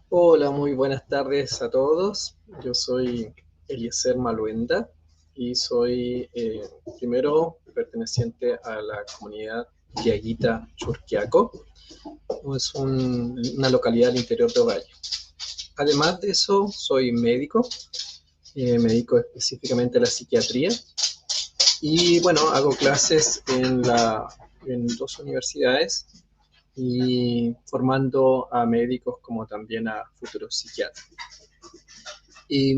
Hola, muy buenas tardes a todos. Yo soy Eliezer Maluenda y soy primero perteneciente a la comunidad Diaguita Churquiaco. Una localidad del interior de Ovalle. Además de eso, soy médico, me dedico específicamente a la psiquiatría y bueno, hago clases en dos universidades y formando a médicos como también a futuros psiquiatras. Y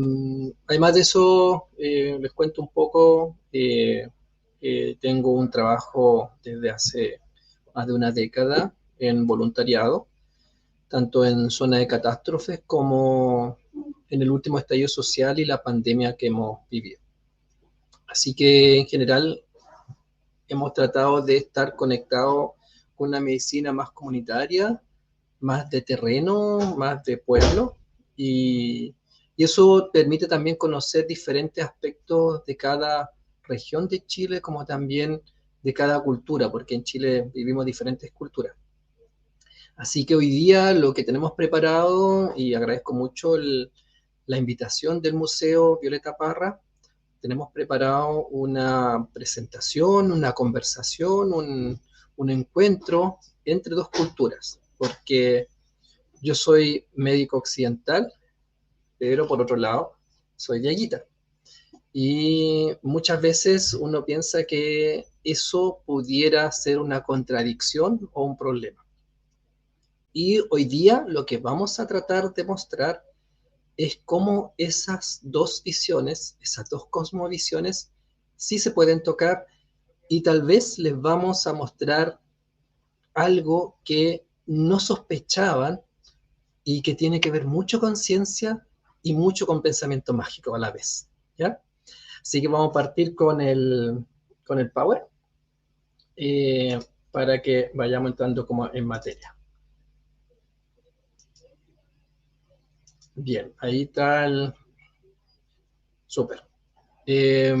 además de eso, les cuento un poco, tengo un trabajo desde hace más de una década en voluntariado, tanto en zona de catástrofes como en el último estallido social y la pandemia que hemos vivido. Así que en general hemos tratado de estar conectados con una medicina más comunitaria, más de terreno, más de pueblo, y, y eso permite también conocer diferentes aspectos de cada región de Chile, como también de cada cultura, porque en Chile vivimos diferentes culturas. Así que hoy día lo que tenemos preparado, y agradezco mucho la invitación del Museo Violeta Parra, tenemos preparado una presentación, una conversación, un encuentro entre dos culturas, porque yo soy médico occidental, pero por otro lado, soy diaguita. Y muchas veces uno piensa que eso pudiera ser una contradicción o un problema. Y hoy día lo que vamos a tratar de mostrar es cómo esas dos visiones, esas dos cosmovisiones, sí se pueden tocar y tal vez les vamos a mostrar algo que no sospechaban y que tiene que ver mucho con ciencia y mucho con pensamiento mágico a la vez. ¿Ya? Así que vamos a partir con el Power eh, para que vayamos entrando como en materia. Bien, ahí está el súper. Eh,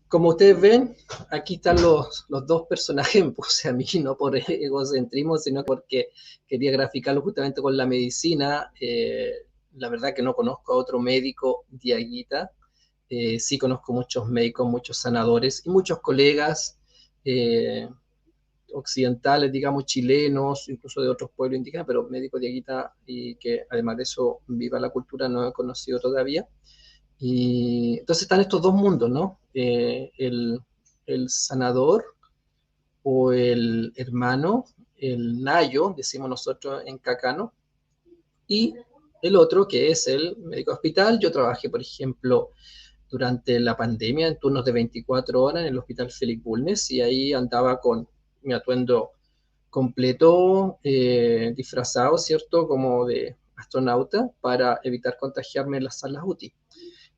Como ustedes ven, aquí están los dos personajes, me puse a mí no por egocentrismo, sino porque quería graficarlo justamente con la medicina. La verdad que no conozco a otro médico diaguita. Sí conozco muchos médicos, muchos sanadores y muchos colegas eh, occidentales, digamos, chilenos, incluso de otros pueblos indígenas, pero médico diaguita y que además de eso viva la cultura no he conocido todavía. Y entonces están estos dos mundos, ¿no? El sanador o el hermano, el nayo, decimos nosotros en Cacano, y el otro que es el médico hospital. Yo trabajé, por ejemplo, durante la pandemia en turnos de 24 horas en el Hospital Félix Bulnes y ahí andaba con mi atuendo completo, disfrazado, ¿cierto? Como de astronauta para evitar contagiarme en las salas UTI.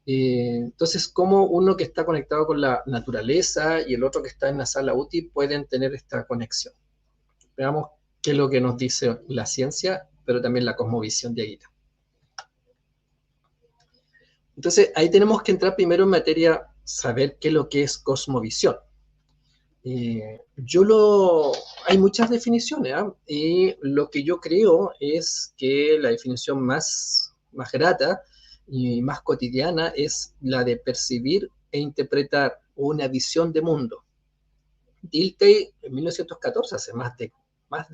Entonces, cómo uno que está conectado con la naturaleza y el otro que está en la sala UTI pueden tener esta conexión. Veamos qué es lo que nos dice la ciencia, pero también la cosmovisión de Aguita. Entonces, ahí tenemos que entrar primero en materia, saber qué es lo que es cosmovisión. Hay muchas definiciones, ¿eh? Y lo que yo creo es que la definición más grata y más cotidiana es la de percibir e interpretar una visión de mundo. Dilthey, en 1914, hace más de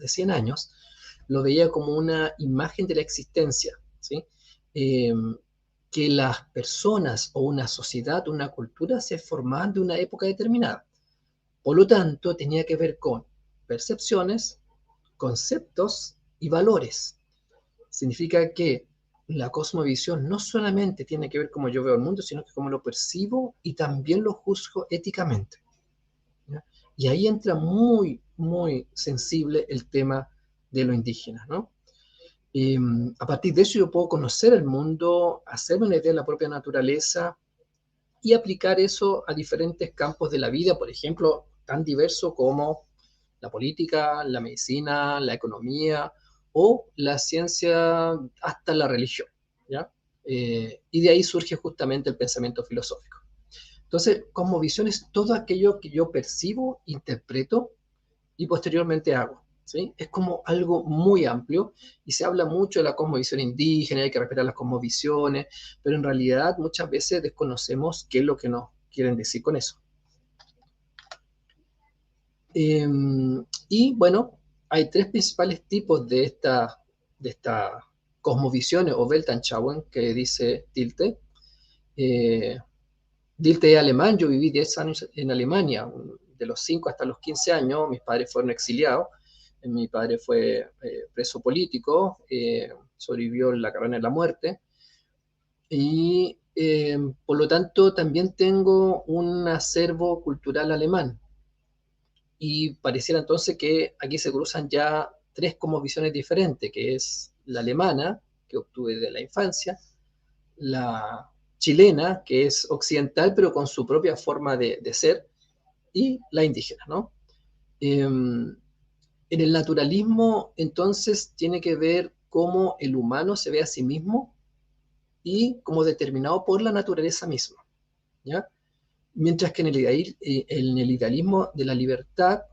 100 años, lo veía como una imagen de la existencia, ¿sí? Eh, que las personas o una sociedad, una cultura se formaban de una época determinada. Por lo tanto, tenía que ver con percepciones, conceptos y valores. Significa que la cosmovisión no solamente tiene que ver cómo yo veo el mundo, sino que cómo lo percibo y también lo juzgo éticamente. ¿Ya? Y ahí entra muy sensible el tema de lo indígena, ¿no? A partir de eso yo puedo conocer el mundo, hacerme una idea de la propia naturaleza y aplicar eso a diferentes campos de la vida, por ejemplo, tan diverso como la política, la medicina, la economía o la ciencia hasta la religión, ¿ya? Y de ahí surge justamente el pensamiento filosófico. Entonces, cosmovisión es todo aquello que yo percibo, interpreto y posteriormente hago. ¿sí? Es como algo muy amplio y se habla mucho de la cosmovisión indígena, hay que respetar las cosmovisiones, pero en realidad muchas veces desconocemos qué es lo que nos quieren decir con eso. Eh, y bueno, hay tres principales tipos de esta cosmovisiones o Weltanschauung que dice Tilte. Eh, Dilte es alemán, yo viví 10 años en Alemania, de los 5 hasta los 15 años, mis padres fueron exiliados, mi padre fue preso político, sobrevivió en la carrera de la muerte, y por lo tanto también tengo un acervo cultural alemán, y pareciera entonces que aquí se cruzan ya tres como visiones diferentes, que es la alemana, que obtuve de la infancia, la chilena, que es occidental, pero con su propia forma de ser, y la indígena, ¿no? En el naturalismo, entonces, tiene que ver cómo el humano se ve a sí mismo y como determinado por la naturaleza misma, ¿ya? Mientras que en el idealismo de la libertad,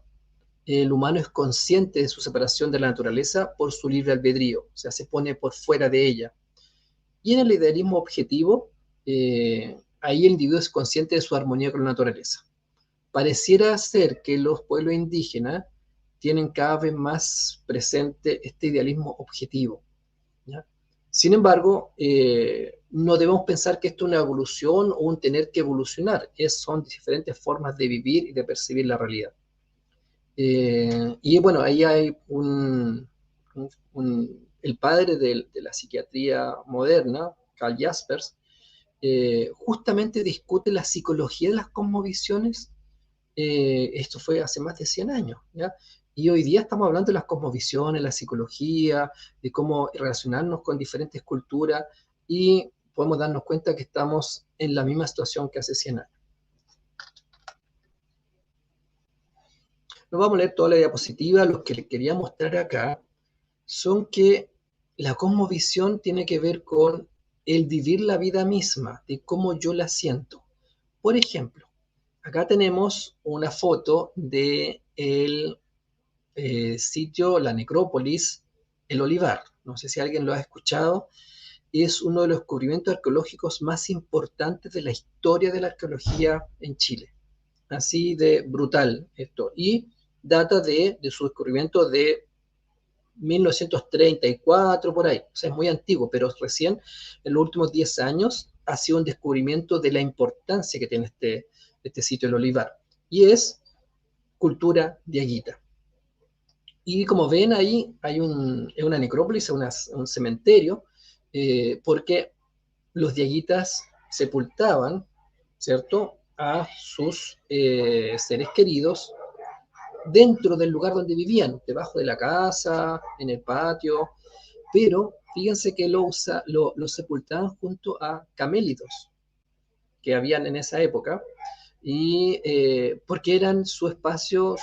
el humano es consciente de su separación de la naturaleza por su libre albedrío, o sea, se pone por fuera de ella. Y en el idealismo objetivo, ahí el individuo es consciente de su armonía con la naturaleza. Pareciera ser que los pueblos indígenas tienen cada vez más presente este idealismo objetivo, ¿ya? Sin embargo, no debemos pensar que esto es una evolución o un tener que evolucionar, son diferentes formas de vivir y de percibir la realidad. Y bueno, ahí hay el padre de la psiquiatría moderna, Carl Jaspers, justamente discute la psicología de las cosmovisiones. Esto fue hace más de 100 años, ¿ya? Y hoy día estamos hablando de las cosmovisiones, la psicología, de cómo relacionarnos con diferentes culturas, y podemos darnos cuenta que estamos en la misma situación que hace 100 años. No vamos a leer toda la diapositiva, lo que les quería mostrar acá son que la cosmovisión tiene que ver con el vivir la vida misma, de cómo yo la siento. Por ejemplo, acá tenemos una foto de el sitio, la necrópolis, el Olivar. No sé si alguien lo ha escuchado. Es uno de los descubrimientos arqueológicos más importantes de la historia de la arqueología en Chile. Así de brutal esto. Y data de su descubrimiento de 1934, por ahí. O sea, es muy antiguo, pero recién en los últimos 10 años ha sido un descubrimiento de la importancia que tiene este sitio, el Olivar. Y es cultura diaguita. Y como ven ahí, es una necrópolis, un cementerio, porque los diaguitas sepultaban, ¿cierto?, a sus seres queridos dentro del lugar donde vivían, debajo de la casa, en el patio, pero fíjense que lo sepultaban junto a camélidos que habían en esa época, y porque eran su espacio,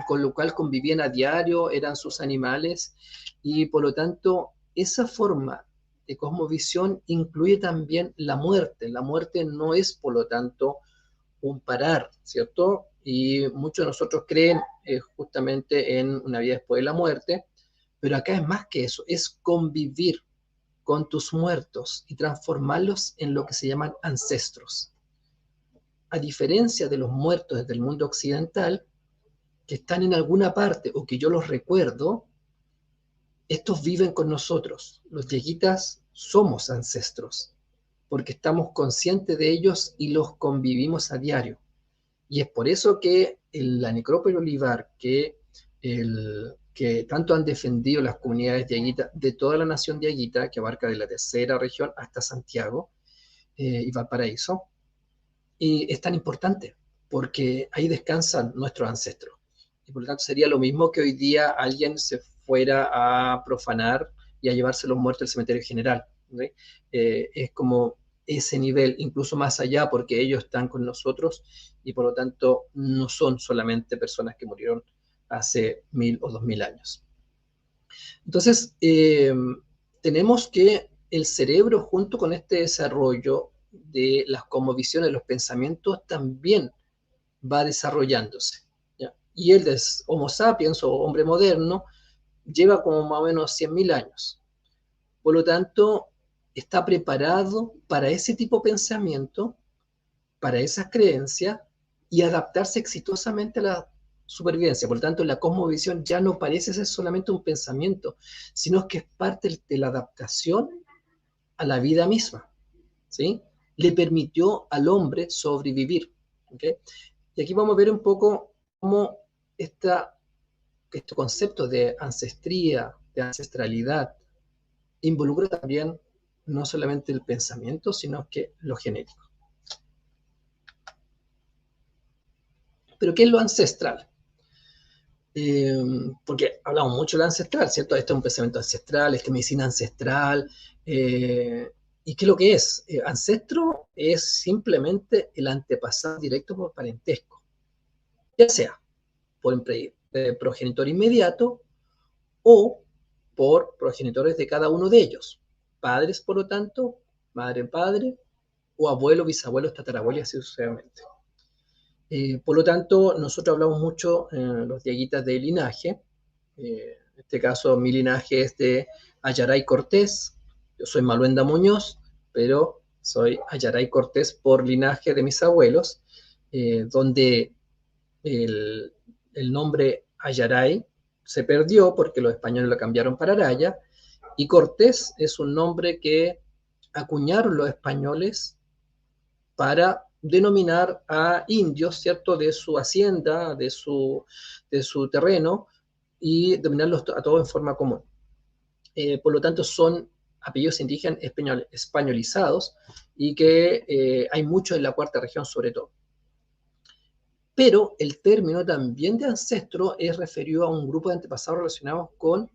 con lo cual convivían a diario, eran sus animales, y por lo tanto esa forma de cosmovisión incluye también la muerte. La muerte no es, por lo tanto, un parar, ¿cierto? Y muchos de nosotros creen justamente en una vida después de la muerte, pero acá es más que eso, es convivir con tus muertos y transformarlos en lo que se llaman ancestros. A diferencia de los muertos desde el mundo occidental, que están en alguna parte o que yo los recuerdo, estos viven con nosotros. Los dieguitas somos ancestros, porque estamos conscientes de ellos y los convivimos a diario. Y es por eso que la necrópolis Olivar, que tanto han defendido las comunidades diaguitas de toda la nación diaguita, que abarca de la tercera región hasta Santiago y Valparaíso, y es tan importante, porque ahí descansan nuestros ancestros. Y por lo tanto sería lo mismo que hoy día alguien se fuera a profanar y a llevarse los muertos del cementerio general, ¿sí? Es como ese nivel, incluso más allá, porque ellos están con nosotros y por lo tanto no son solamente personas que murieron hace 1000 o 2000 años. Entonces, tenemos que el cerebro, junto con este desarrollo de las cosmovisiones, los pensamientos, también va desarrollándose, ¿ya? Y el de Homo sapiens o hombre moderno lleva como más o menos 100.000 años. Por lo tanto, está preparado para ese tipo de pensamiento, para esas creencias y adaptarse exitosamente a la supervivencia. Por lo tanto, la cosmovisión ya no parece ser solamente un pensamiento, sino que es parte de la adaptación a la vida misma, ¿sí? Le permitió al hombre sobrevivir, ¿okay? Y aquí vamos a ver un poco cómo este concepto de ancestría, de ancestralidad, involucra también no solamente el pensamiento, sino que lo genético. Pero ¿qué es lo ancestral? Porque hablamos mucho de lo ancestral, ¿cierto? Este es un pensamiento ancestral, esta medicina ancestral. ¿Y qué es lo que es? Ancestro es simplemente el antepasado directo por parentesco, ya sea por progenitor inmediato o por progenitores de cada uno de ellos. Padres, por lo tanto, madre, padre, o abuelo, bisabuelo, tatarabuelo y así sucesivamente. Por lo tanto, nosotros hablamos mucho, los diaguitas de linaje. En este caso, mi linaje es de Ayaray Cortés. Yo soy Maluenda Muñoz, pero soy Ayaray Cortés por linaje de mis abuelos, donde el, el nombre Ayaray se perdió porque los españoles lo cambiaron para Araya, y Cortés es un nombre que acuñaron los españoles para denominar a indios, ¿cierto?, de su hacienda, de su terreno, y denominarlos a todos en forma común. Por lo tanto, son apellidos indígenas españolizados y que hay mucho en la cuarta región sobre todo. Pero el término también de ancestro es referido a un grupo de antepasados relacionados con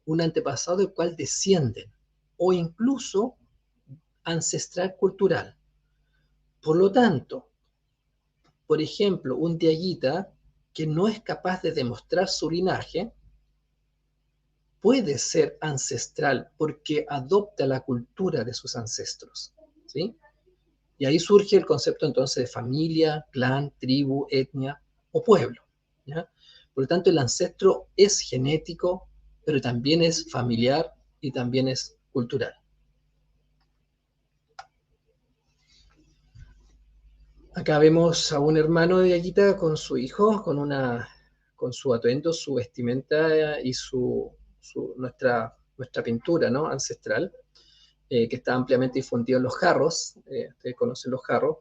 un antepasado del cual descienden, o incluso ancestral cultural. Por lo tanto, por ejemplo, un diaguita que no es capaz de demostrar su linaje puede ser ancestral porque adopta la cultura de sus ancestros, ¿sí? Y ahí surge el concepto entonces de familia, clan, tribu, etnia o pueblo, ¿ya? Por lo tanto, el ancestro es genético, pero también es familiar y también es cultural. Acá vemos a un hermano de Yaquita con su hijo, con su atuendo, su vestimenta y nuestra pintura, ¿no?, ancestral, que está ampliamente difundido en los jarros. Ustedes conocen los jarros,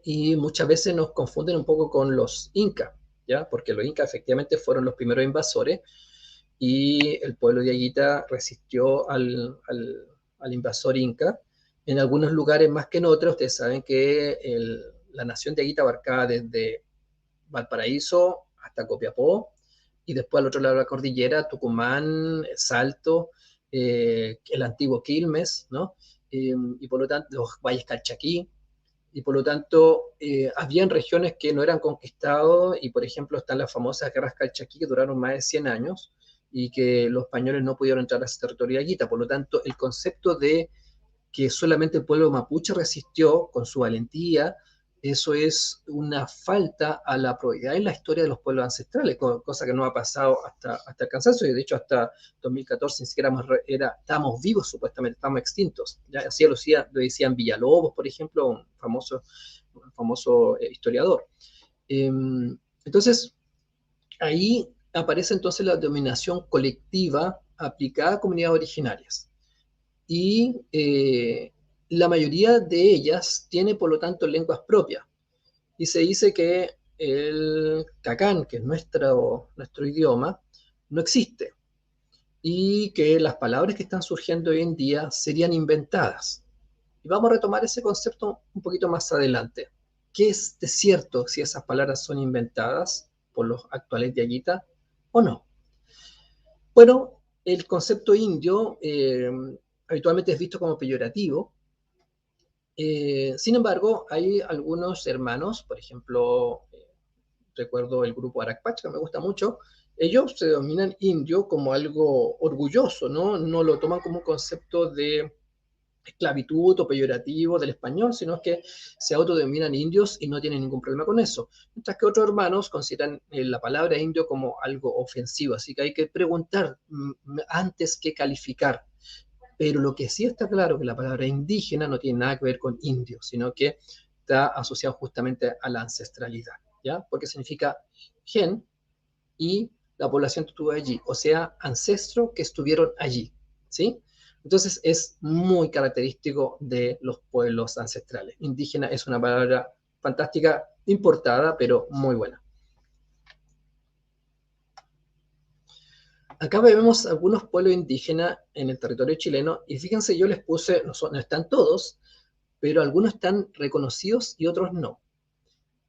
y muchas veces nos confunden un poco con los incas, ¿ya? Porque los incas efectivamente fueron los primeros invasores y el pueblo de Yaguita resistió al invasor inca. En algunos lugares más que en otros. Ustedes saben que la nación de Yaguita abarcaba desde Valparaíso hasta Copiapó, y después al otro lado de la cordillera, Tucumán, Salto, el antiguo Quilmes, ¿no? Y por lo tanto, los valles Calchaquí, y por lo tanto, habían regiones que no eran conquistadas, y por ejemplo están las famosas guerras Calchaquí que duraron más de 100 años, y que los españoles no pudieron entrar a ese territorio de Yaguita. Por lo tanto, el concepto de que solamente el pueblo mapuche resistió con su valentía, eso es una falta a la probabilidad en la historia de los pueblos ancestrales, cosa que no ha pasado hasta el cansancio, y de hecho hasta 2014 ni siquiera estábamos vivos, supuestamente, estábamos extintos. Ya así lo decían Villalobos, por ejemplo, un famoso historiador. Entonces, ahí aparece entonces la dominación colectiva aplicada a comunidades originarias. Y la mayoría de ellas tiene, por lo tanto, lenguas propias. Y se dice que el cacán, que es nuestro idioma, no existe, y que las palabras que están surgiendo hoy en día serían inventadas. Y vamos a retomar ese concepto un poquito más adelante. ¿Qué es de cierto si esas palabras son inventadas por los actuales diaguitas o no? Bueno, el concepto indio habitualmente es visto como peyorativo. Sin embargo, hay algunos hermanos, por ejemplo, recuerdo el grupo Arakpach, que me gusta mucho. Ellos se denominan indio como algo orgulloso, ¿no? No lo toman como un concepto de esclavitud o peyorativo del español, sino que se autodenominan indios y no tienen ningún problema con eso. Mientras que otros hermanos consideran la palabra indio como algo ofensivo, así que hay que preguntar antes que calificar. Pero lo que sí está claro es que la palabra indígena no tiene nada que ver con indio, sino que está asociado justamente a la ancestralidad, ¿ya? Porque significa gen y la población que estuvo allí, o sea, ancestros que estuvieron allí, ¿sí? Entonces es muy característico de los pueblos ancestrales. Indígena es una palabra fantástica, importada, pero muy buena. Acá vemos algunos pueblos indígenas en el territorio chileno y fíjense, yo les puse, no están todos, pero algunos están reconocidos y otros no.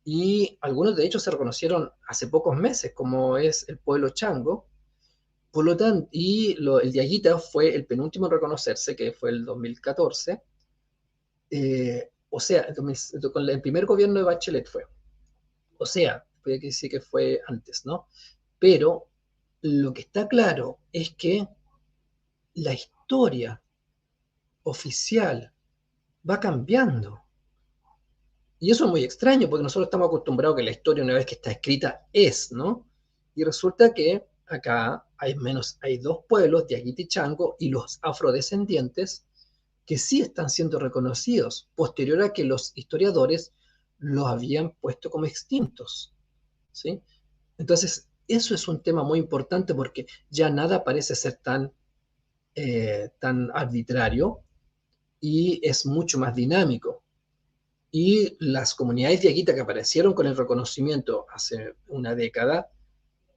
Y algunos de hecho se reconocieron hace pocos meses, como es el pueblo Chango. Por lo tanto, el Diaguita fue el penúltimo en reconocerse, que fue el 2014. O sea, con el primer gobierno de Bachelet fue. O sea, puede que sí que fue antes, ¿no? Pero lo que está claro es que la historia oficial va cambiando. Y eso es muy extraño, porque nosotros estamos acostumbrados a que la historia, una vez que está escrita, es, ¿no? Y resulta que acá hay dos pueblos, Diaguita y Chango, y los afrodescendientes, que sí están siendo reconocidos, posterior a que los historiadores los habían puesto como extintos, ¿sí? Entonces, eso es un tema muy importante porque ya nada parece ser tan arbitrario y es mucho más dinámico. Y las comunidades diaguitas que aparecieron con el reconocimiento hace una década,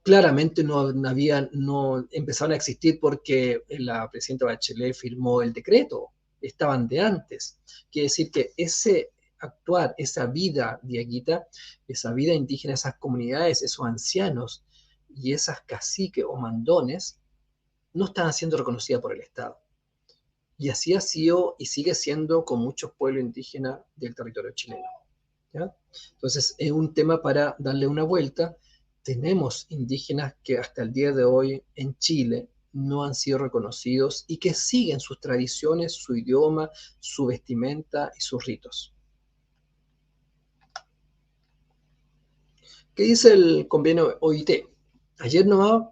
claramente no empezaron a existir porque la presidenta Bachelet firmó el decreto, estaban de antes. Quiere decir que ese actuar, esa vida diaguita, esa vida indígena, esas comunidades, esos ancianos y esas caciques o mandones, no estaban siendo reconocidas por el Estado. Y así ha sido y sigue siendo con muchos pueblos indígenas del territorio chileno, ¿ya? Entonces, es un tema para darle una vuelta. Tenemos indígenas que hasta el día de hoy en Chile no han sido reconocidos y que siguen sus tradiciones, su idioma, su vestimenta y sus ritos. ¿Qué dice el convenio OIT? Ayer nomás,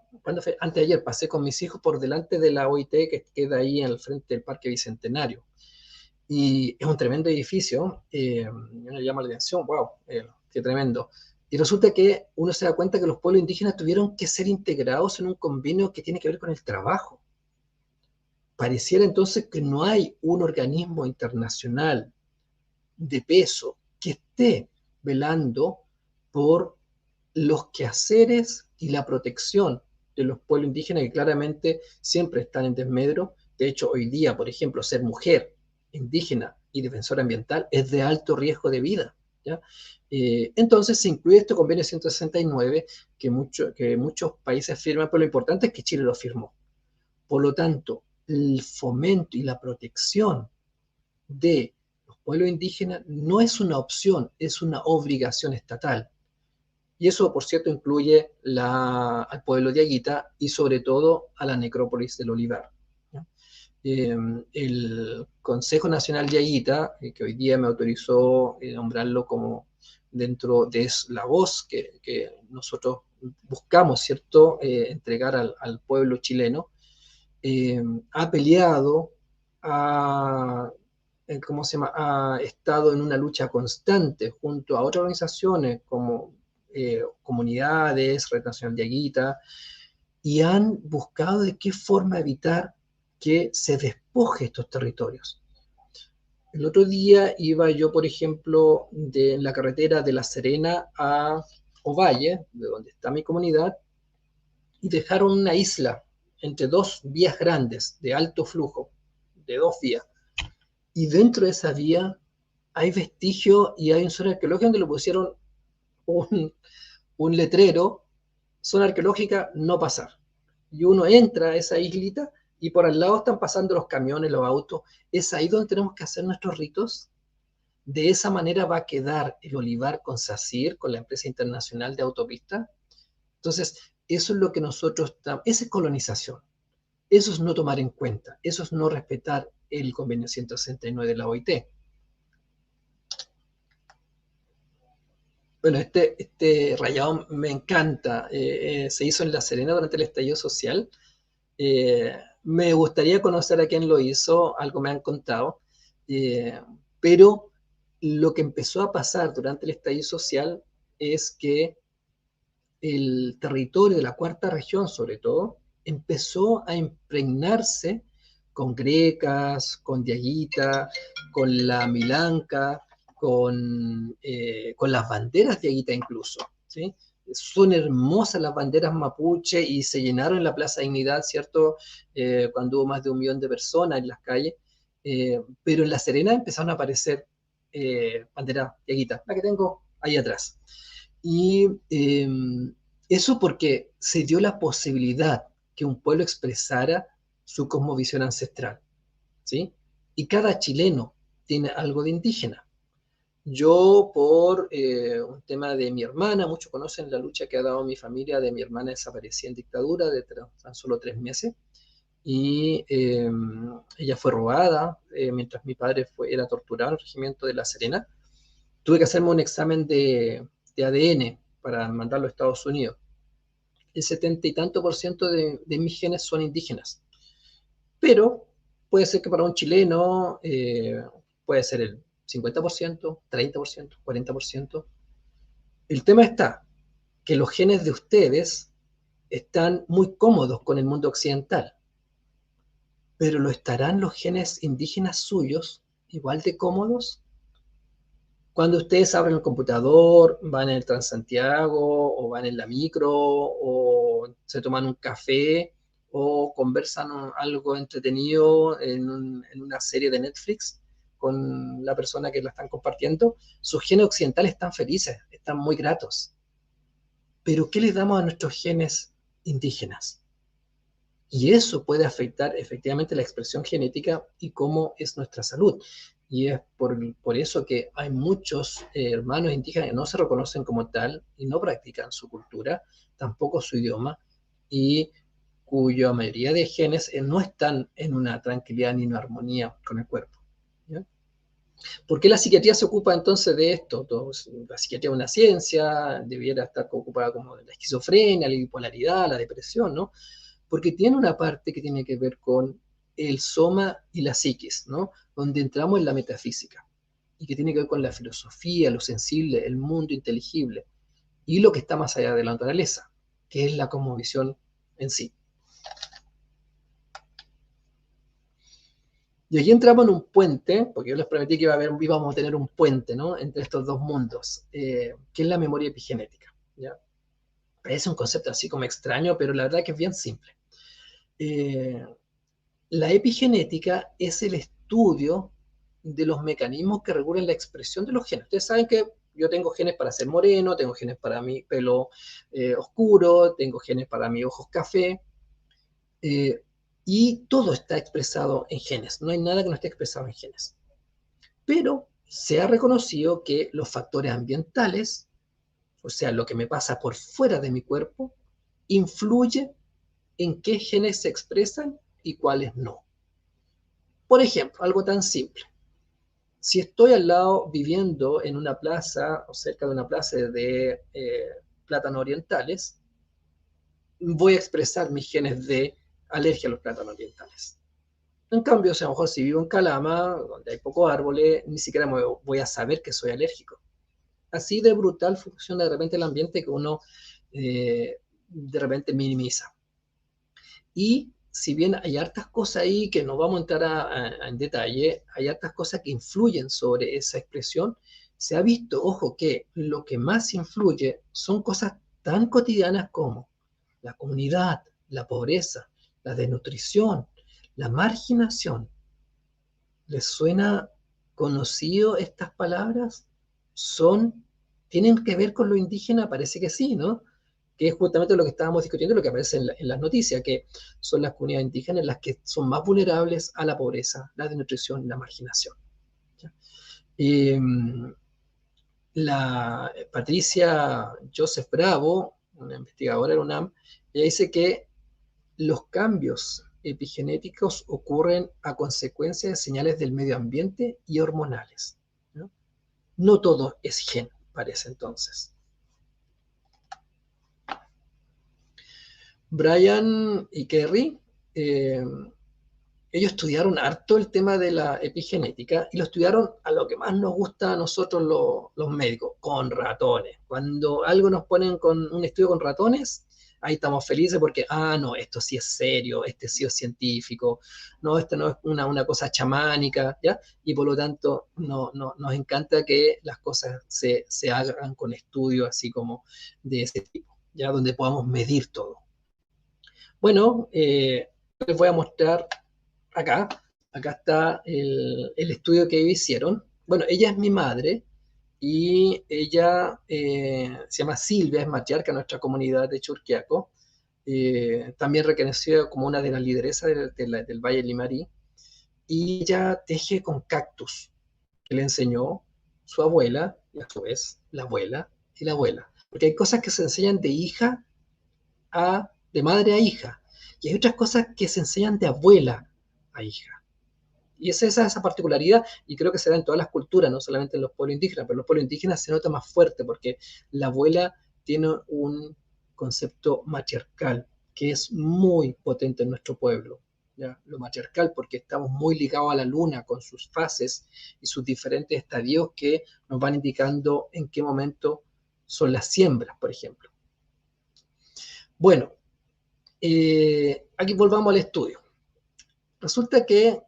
antes de ayer, pasé con mis hijos por delante de la OIT que queda ahí al frente del Parque Bicentenario. Y es un tremendo edificio, me llama la atención, wow, qué tremendo. Y resulta que uno se da cuenta que los pueblos indígenas tuvieron que ser integrados en un convenio que tiene que ver con el trabajo. Pareciera entonces que no hay un organismo internacional de peso que esté velando por los quehaceres y la protección de los pueblos indígenas que claramente siempre están en desmedro. De hecho, hoy día, por ejemplo, ser mujer indígena y defensora ambiental es de alto riesgo de vida, ¿ya? Entonces se incluye este convenio 169 que muchos países firman, pero lo importante es que Chile lo firmó. Por lo tanto, el fomento y la protección de los pueblos indígenas no es una opción, es una obligación estatal. Y eso, por cierto, incluye al pueblo de Aguita y sobre todo a la necrópolis del Olivar. El Consejo Nacional de Aguita, que hoy día me autorizó nombrarlo como dentro de la voz que nosotros buscamos, ¿cierto?, entregar al pueblo chileno, ha peleado, ha, ¿cómo se llama?, ha estado en una lucha constante junto a otras organizaciones como comunidades, Red Nacional de Aguita, y han buscado de qué forma evitar que se despoje estos territorios. El otro día iba yo, por ejemplo, de la carretera de La Serena a Ovalle, de donde está mi comunidad, y dejaron una isla entre dos vías grandes de alto flujo, de dos vías. Y dentro de esa vía hay vestigios y hay un zona arqueológica donde le pusieron un letrero, zona arqueológica, no pasar. Y uno entra a esa islita y por al lado están pasando los camiones, los autos. Es ahí donde tenemos que hacer nuestros ritos. De esa manera va a quedar el olivar con SACIR, con la empresa internacional de autopista. Entonces, eso es lo que esa es colonización. Eso es no tomar en cuenta, eso es no respetar el convenio 169 de la OIT. Bueno, este rayado me encanta. Se hizo en La Serena durante el estallido social. Me gustaría conocer a quién lo hizo, algo me han contado, pero lo que empezó a pasar durante el estallido social es que el territorio de la cuarta región, sobre todo, empezó a impregnarse con grecas, con diaguita, con la milanca, con las banderas diaguita incluso, ¿sí? Son hermosas las banderas mapuche y se llenaron la Plaza Dignidad, ¿cierto? Cuando hubo más de 1 millón de personas en las calles. Pero en La Serena empezaron a aparecer banderas diaguita, la que tengo ahí atrás. Y eso porque se dio la posibilidad que un pueblo expresara su cosmovisión ancestral, ¿sí? Y cada chileno tiene algo de indígena. Yo, por un tema de mi hermana, muchos conocen la lucha que ha dado mi familia de mi hermana desaparecida en dictadura de tan solo 3 meses, y ella fue robada mientras mi padre era torturado en el regimiento de La Serena. Tuve que hacerme un examen de ADN para mandarlo a Estados Unidos. El 70 y tanto por ciento de mis genes son indígenas. Pero puede ser que para un chileno puede ser el 50%, 30%, 40%. El tema está que los genes de ustedes están muy cómodos con el mundo occidental, pero ¿lo estarán los genes indígenas suyos igual de cómodos? Cuando ustedes abren el computador, van en el Transantiago, o van en la micro, o se toman un café, o conversan algo entretenido en una serie de Netflix con la persona que la están compartiendo, sus genes occidentales están felices, están muy gratos. Pero ¿qué les damos a nuestros genes indígenas? Y eso puede afectar efectivamente la expresión genética y cómo es nuestra salud. Y es por eso que hay muchos hermanos indígenas que no se reconocen como tal y no practican su cultura, tampoco su idioma, y cuya mayoría de genes no están en una tranquilidad ni una armonía con el cuerpo, ¿ya? ¿Por qué la psiquiatría se ocupa entonces de esto? La psiquiatría es una ciencia, debiera estar ocupada como de la esquizofrenia, la bipolaridad, la depresión, ¿no? Porque tiene una parte que tiene que ver con el soma y la psiquis, ¿no? Donde entramos en la metafísica, y que tiene que ver con la filosofía, lo sensible, el mundo inteligible, y lo que está más allá de la naturaleza, que es la cosmovisión en sí. Y aquí entramos en un puente, porque yo les prometí que íbamos a tener un puente, ¿no?, entre estos dos mundos, que es la memoria epigenética, ¿ya? Es un concepto así como extraño, pero la verdad que es bien simple. La epigenética es el estudio de los mecanismos que regulan la expresión de los genes. Ustedes saben que yo tengo genes para ser moreno, tengo genes para mi pelo oscuro, tengo genes para mis ojos café, y todo está expresado en genes. No hay nada que no esté expresado en genes. Pero se ha reconocido que los factores ambientales, o sea, lo que me pasa por fuera de mi cuerpo, influye en qué genes se expresan y cuáles no. Por ejemplo, algo tan simple. Si estoy al lado viviendo en una plaza o cerca de una plaza de plátanos orientales, voy a expresar mis genes de alergia a los plátanos orientales. En cambio, si a lo mejor si vivo en Calama, donde hay pocos árboles, ni siquiera voy a saber que soy alérgico. Así de brutal funciona de repente el ambiente que uno de repente minimiza. Y si bien hay hartas cosas ahí que no vamos a entrar en detalle, hay hartas cosas que influyen sobre esa expresión, se ha visto, ojo, que lo que más influye son cosas tan cotidianas como la comunidad, la pobreza, la desnutrición, la marginación. ¿Les suena conocido estas palabras? ¿Tienen que ver con lo indígena? Parece que sí, ¿no? Que es justamente lo que estábamos discutiendo, lo que aparece en las noticias, que son las comunidades indígenas las que son más vulnerables a la pobreza, la desnutrición y la marginación. Eh, la Patricia Joseph Bravo, una investigadora de la UNAM, ella dice que los cambios epigenéticos ocurren a consecuencia de señales del medio ambiente y hormonales, ¿no? No todo es gen, parece entonces. Brian y Kerry, ellos estudiaron harto el tema de la epigenética y lo estudiaron a lo que más nos gusta a nosotros los médicos, con ratones. Cuando algo nos ponen con un estudio con ratones, ahí estamos felices porque, no, esto sí es serio, este sí es científico, no, esto no es una cosa chamánica, ¿ya? Y por lo tanto, nos encanta que las cosas se hagan con estudios así como de ese tipo, ¿ya? Donde podamos medir todo. Bueno, les voy a mostrar acá. Acá está el estudio que ellos hicieron. Bueno, ella es mi madre y ella se llama Silvia, es matriarca de nuestra comunidad de Churquiaco, también reconocida como una de las lideresas del Valle Limarí, y ella teje con cactus, que le enseñó su abuela, y a su vez la abuela y la abuela. Porque hay cosas que se enseñan de madre a hija, y hay otras cosas que se enseñan de abuela a hija. Y es esa particularidad, y creo que se da en todas las culturas, no solamente en los pueblos indígenas, pero en los pueblos indígenas se nota más fuerte, porque la abuela tiene un concepto matriarcal, que es muy potente en nuestro pueblo. ¿Ya? Lo matriarcal, porque estamos muy ligados a la luna con sus fases y sus diferentes estadios que nos van indicando en qué momento son las siembras, por ejemplo. Bueno, aquí volvamos al estudio. Resulta que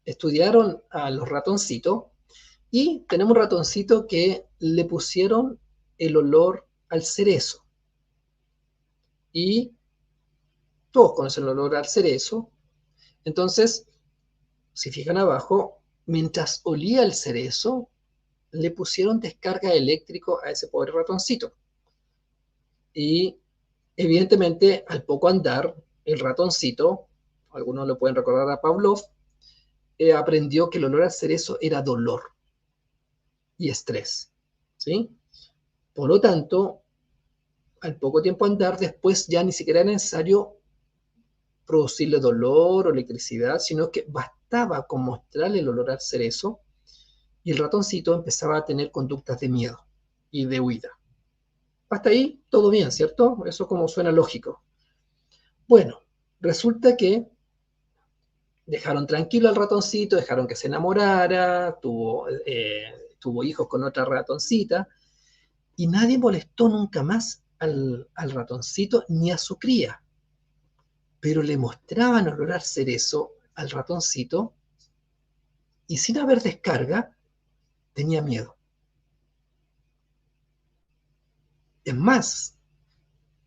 estudiaron a los ratoncitos y tenemos un ratoncito que le pusieron el olor al cerezo. Y todos conocen el olor al cerezo. Entonces, si fijan abajo, mientras olía el cerezo, le pusieron descarga eléctrico a ese pobre ratoncito. Y evidentemente, al poco andar, el ratoncito, algunos lo pueden recordar a Pavlov, aprendió que el olor al cerezo era dolor y estrés, ¿sí? Por lo tanto, al poco tiempo andar, después ya ni siquiera era necesario producirle dolor o electricidad, sino que bastaba con mostrarle el olor al cerezo y el ratoncito empezaba a tener conductas de miedo y de huida. Hasta ahí todo bien, ¿cierto? Eso como suena lógico. Bueno, resulta que dejaron tranquilo al ratoncito, dejaron que se enamorara, tuvo hijos con otra ratoncita, y nadie molestó nunca más al ratoncito ni a su cría. Pero le mostraban olor cerezo al ratoncito y sin haber descarga tenía miedo. Es más,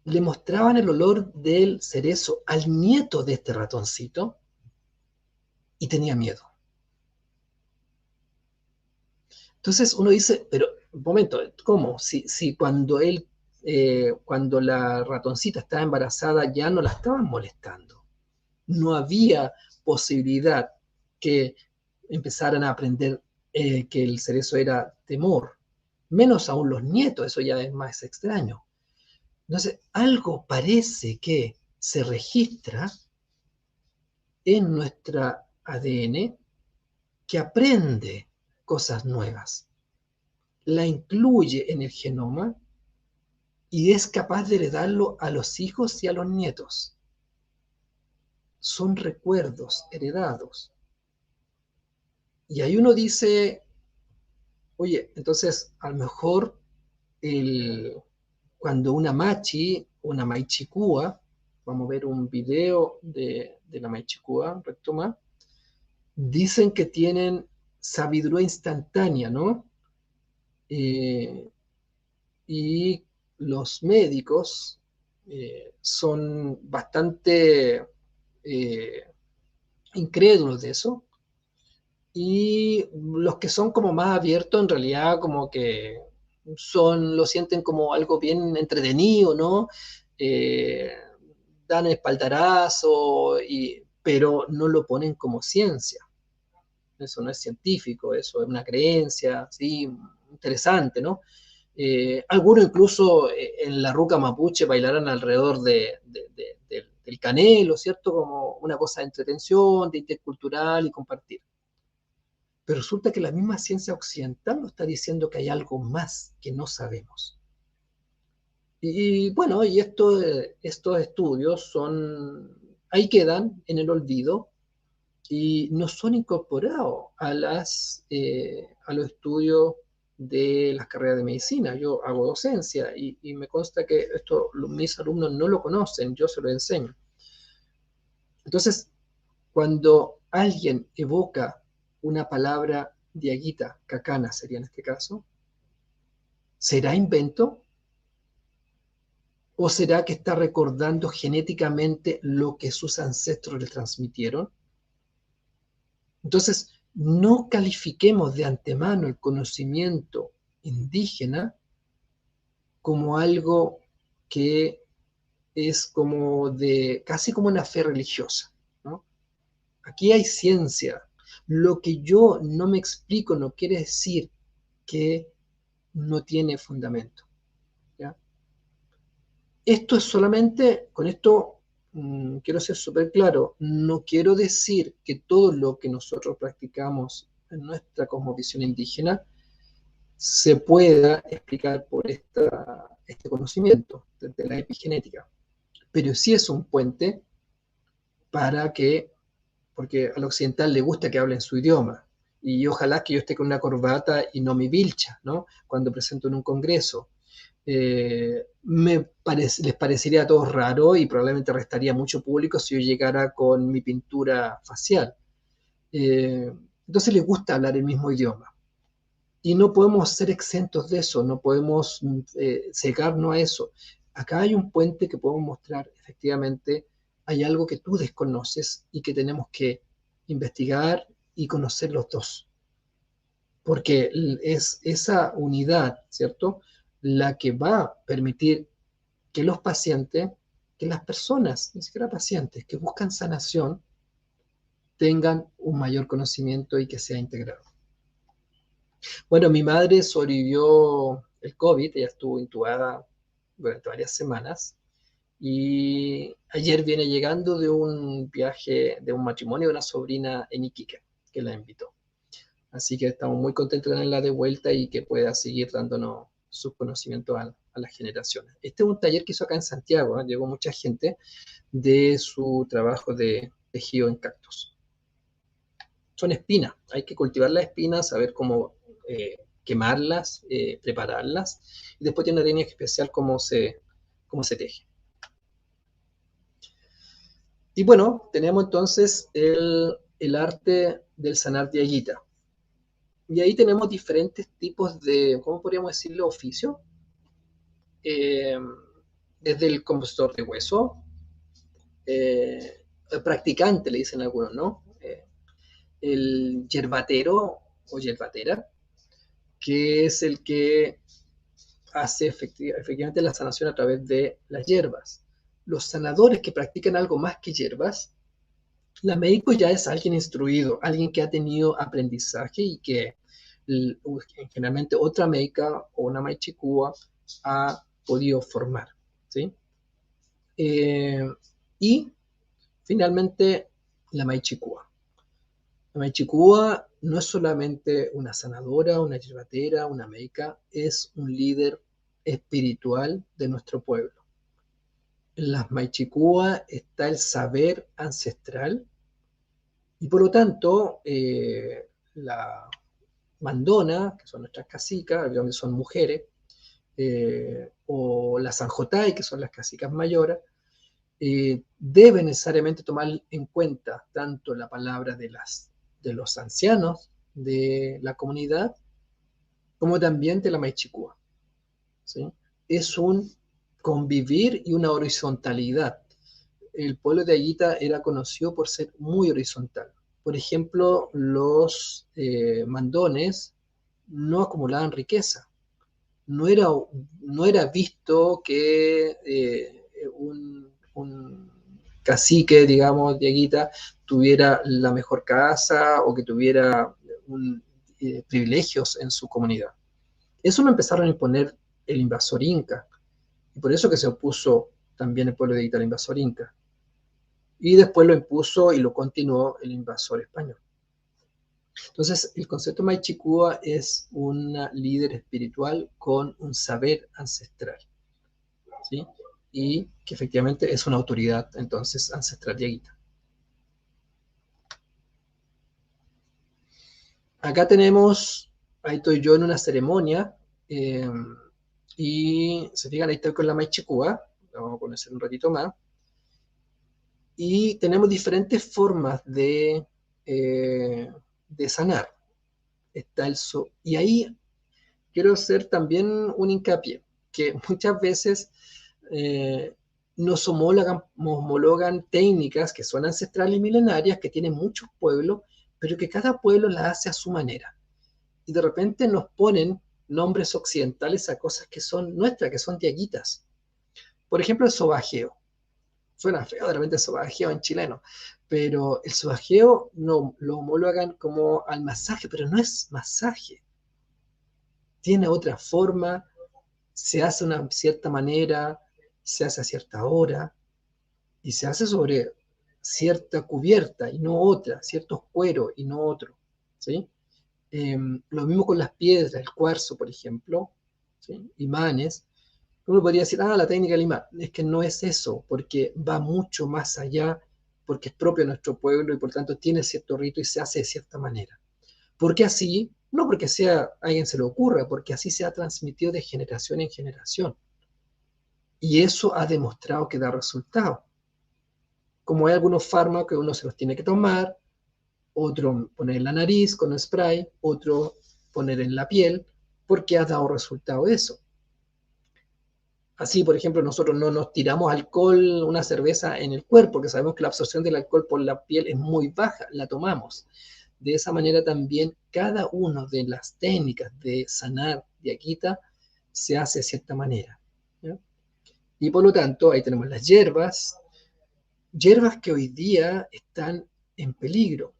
le mostraban el olor del cerezo al nieto de este ratoncito y tenía miedo. Entonces uno dice, pero un momento, ¿cómo? Si cuando la ratoncita estaba embarazada ya no la estaban molestando. No había posibilidad que empezaran a aprender que el cerezo era temor. Menos aún los nietos, eso ya es más extraño. Entonces, algo parece que se registra en nuestra ADN que aprende cosas nuevas, la incluye en el genoma y es capaz de heredarlo a los hijos y a los nietos. Son recuerdos heredados. Y ahí uno dice, oye, entonces a lo mejor cuando una machi, una maichicúa, vamos a ver un video de la maichicúa, retoma, dicen que tienen sabiduría instantánea, ¿no? Y los médicos son bastante incrédulos de eso, y los que son como más abiertos en realidad como que lo sienten como algo bien entretenido, ¿no? Eh, Dan espaldarazo, pero no lo ponen como ciencia. Eso no es científico, eso es una creencia, ¿sí? Interesante, ¿no? Algunos incluso en la ruca mapuche bailarán alrededor del el canelo, ¿cierto? Como una cosa de entretención, de intercultural y compartir. Pero resulta que la misma ciencia occidental nos está diciendo que hay algo más que no sabemos. Y bueno, y estos estudios ahí quedan en el olvido y no son incorporados a los estudios de las carreras de medicina. Yo hago docencia y me consta que mis alumnos no lo conocen, yo se lo enseño. Entonces, cuando alguien evoca una palabra diaguita, cacana sería en este caso, ¿será invento? ¿O será que está recordando genéticamente lo que sus ancestros le transmitieron? Entonces, no califiquemos de antemano el conocimiento indígena como algo que es casi como una fe religiosa, ¿no? Aquí hay ciencia. Lo que yo no me explico no quiere decir que no tiene fundamento, ¿ya? Esto es solamente, con esto quiero ser súper claro, no quiero decir que todo lo que nosotros practicamos en nuestra cosmovisión indígena se pueda explicar por este conocimiento de la epigenética, pero sí es un puente para que, porque al occidental le gusta que hablen su idioma, y ojalá que yo esté con una corbata y no mi vilcha, ¿no? Cuando presento en un congreso. Les parecería a todos raro y probablemente restaría mucho público si yo llegara con mi pintura facial. Entonces les gusta hablar el mismo idioma. Y no podemos ser exentos de eso, no podemos cegarnos a eso. Acá hay un puente que podemos mostrar, efectivamente, hay algo que tú desconoces y que tenemos que investigar y conocer los dos. Porque es esa unidad, ¿cierto?, la que va a permitir que los pacientes, que las personas, ni siquiera pacientes, que buscan sanación, tengan un mayor conocimiento y que sea integrado. Bueno, mi madre sobrevivió el COVID, ella estuvo intubada durante varias semanas y ayer viene llegando de un viaje, de un matrimonio de una sobrina en Iquique, que la invitó. Así que estamos muy contentos de tenerla de vuelta y que pueda seguir dándonos sus conocimientos a las generaciones. Este es un taller que hizo acá en Santiago, ¿eh? Llegó mucha gente de su trabajo de tejido en cactus. Son espinas, hay que cultivar las espinas, saber cómo quemarlas, prepararlas, y después tiene una técnica especial cómo se teje. Y bueno, tenemos entonces el arte del sanar diaguita. Y ahí tenemos diferentes tipos de, ¿cómo podríamos decirlo?, oficio. Desde el compositor de hueso, el practicante, le dicen algunos, ¿no? El yerbatero o yerbatera, que es el que hace efectivamente la sanación a través de las hierbas. Los sanadores que practican algo más que hierbas, la médico ya es alguien instruido, alguien que ha tenido aprendizaje y que generalmente otra médica o una maichicúa ha podido formar, ¿sí? Y finalmente la maichicúa. La maichicúa no es solamente una sanadora, una yerbatera, una médica, es un líder espiritual de nuestro pueblo. En las maichicúa está el saber ancestral y por lo tanto la mandona, que son nuestras casicas, donde son mujeres, o la sanjotay, que son las casicas mayores, debe necesariamente tomar en cuenta tanto la palabra de los ancianos de la comunidad, como también de la maichicúa, ¿sí? Es un convivir y una horizontalidad. El pueblo de Aguita era conocido por ser muy horizontal. Por ejemplo, los mandones no acumulaban riqueza. No era visto que un cacique, digamos, de Aguita, tuviera la mejor casa o que tuviera privilegios en su comunidad. Eso lo empezaron a imponer el invasor inca, y por eso que se opuso también el pueblo de Aguita al invasor inca. y después lo impuso y lo continuó el invasor español. Entonces, el concepto Maichikúa es una líder espiritual con un saber ancestral, ¿sí? Y que efectivamente es una autoridad, entonces, ancestral yaguita. Acá tenemos, ahí estoy yo en una ceremonia, y se fijan, ahí estoy con la Maichikúa, la vamos a conocer un ratito más, y tenemos diferentes formas de sanar. Está y ahí quiero hacer también un hincapié, que muchas veces eh, nos homologan técnicas que son ancestrales y milenarias, que tienen muchos pueblos, pero que cada pueblo las hace a su manera. Y de repente nos ponen nombres occidentales a cosas que son nuestras, que son diaguitas. Por ejemplo, el sobajeo. Suena feo de repente el sobajeo en chileno, pero el sobajeo no, lo homologan como al masaje, pero no es masaje. Tiene otra forma, se hace de una cierta manera, se hace a cierta hora y se hace sobre cierta cubierta y no otra, ciertos cueros y no otro, ¿sí? Lo mismo con las piedras, el cuarzo, por ejemplo, ¿sí? Imanes. Uno podría decir, la técnica del imán. Es que no es eso, porque va mucho más allá, porque es propio de nuestro pueblo y por tanto tiene cierto rito y se hace de cierta manera. Porque así, no porque sea, a alguien se le ocurra, porque así se ha transmitido de generación en generación. Y eso ha demostrado que da resultado. Como hay algunos fármacos que uno se los tiene que tomar, otro poner en la nariz con un spray, otro poner en la piel, porque ha dado resultado eso. Así, por ejemplo, nosotros no nos tiramos alcohol, una cerveza en el cuerpo, porque sabemos que la absorción del alcohol por la piel es muy baja, la tomamos. De esa manera también cada una de las técnicas de sanar diaquita se hace de cierta manera, ¿ya? Y por lo tanto, ahí tenemos las hierbas que hoy día están en peligro.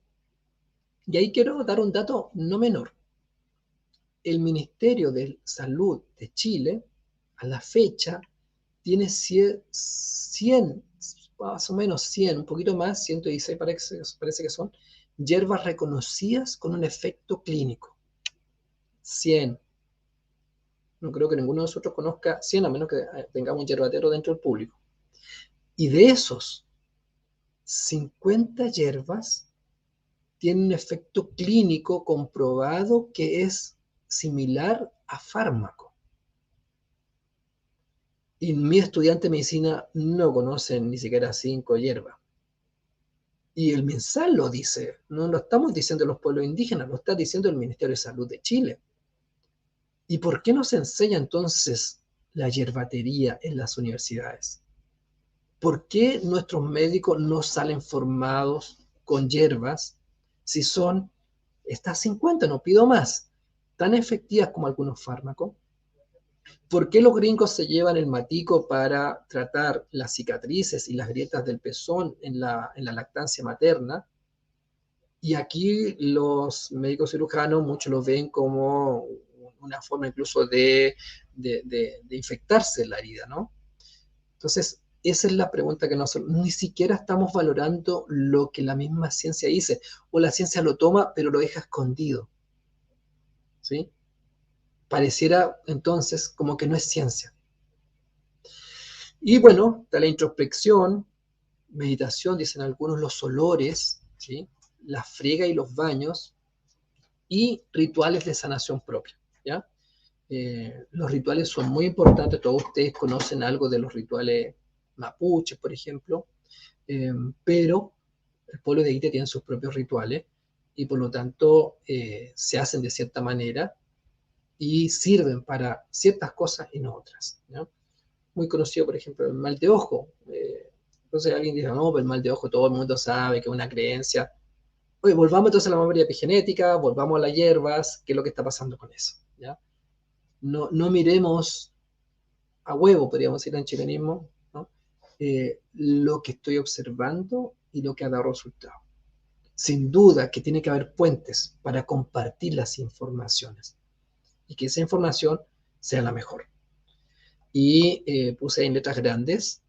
Y ahí quiero dar un dato no menor. El Ministerio de Salud de Chile, a la fecha, tiene 100, más o menos 100, un poquito más, 116 parece que son, hierbas reconocidas con un efecto clínico. 100. No creo que ninguno de nosotros conozca 100, a menos que tengamos un hierbatero dentro del público. Y de esos, 50 hierbas tienen un efecto clínico comprobado que es similar a fármaco. Y mis estudiantes de medicina no conocen ni siquiera 5 hierbas. Y el MinSal lo dice, no lo estamos diciendo los pueblos indígenas, lo está diciendo el Ministerio de Salud de Chile. ¿Y por qué no se enseña entonces la hierbatería en las universidades? ¿Por qué nuestros médicos no salen formados con hierbas si son estas 50, no pido más, tan efectivas como algunos fármacos? ¿Por qué los gringos se llevan el matico para tratar las cicatrices y las grietas del pezón en la lactancia materna? Y aquí los médicos cirujanos, muchos lo ven como una forma incluso de infectarse la herida, ¿no? Entonces, esa es la pregunta que nosotros ni siquiera estamos valorando lo que la misma ciencia dice, o la ciencia lo toma pero lo deja escondido, ¿sí? Pareciera entonces como que no es ciencia. Y bueno, está la introspección, meditación, dicen algunos, los olores, ¿sí? La friega y los baños, y rituales de sanación propia, ¿ya? Los rituales son muy importantes, todos ustedes conocen algo de los rituales mapuches, por ejemplo, pero el pueblo de Haití tiene sus propios rituales y por lo tanto se hacen de cierta manera y sirven para ciertas cosas y no otras, ¿ya? Muy conocido, por ejemplo, el mal de ojo. Entonces alguien dice, no, pero el mal de ojo todo el mundo sabe que es una creencia. Oye, volvamos entonces a la memoria epigenética, volvamos a las hierbas, qué es lo que está pasando con eso, ¿ya? No miremos a huevo, podríamos decir en chilenismo, ¿no? Lo que estoy observando y lo que ha dado resultado. Sin duda que tiene que haber puentes para compartir las informaciones y que esa información sea la mejor. Y puse en letras grandes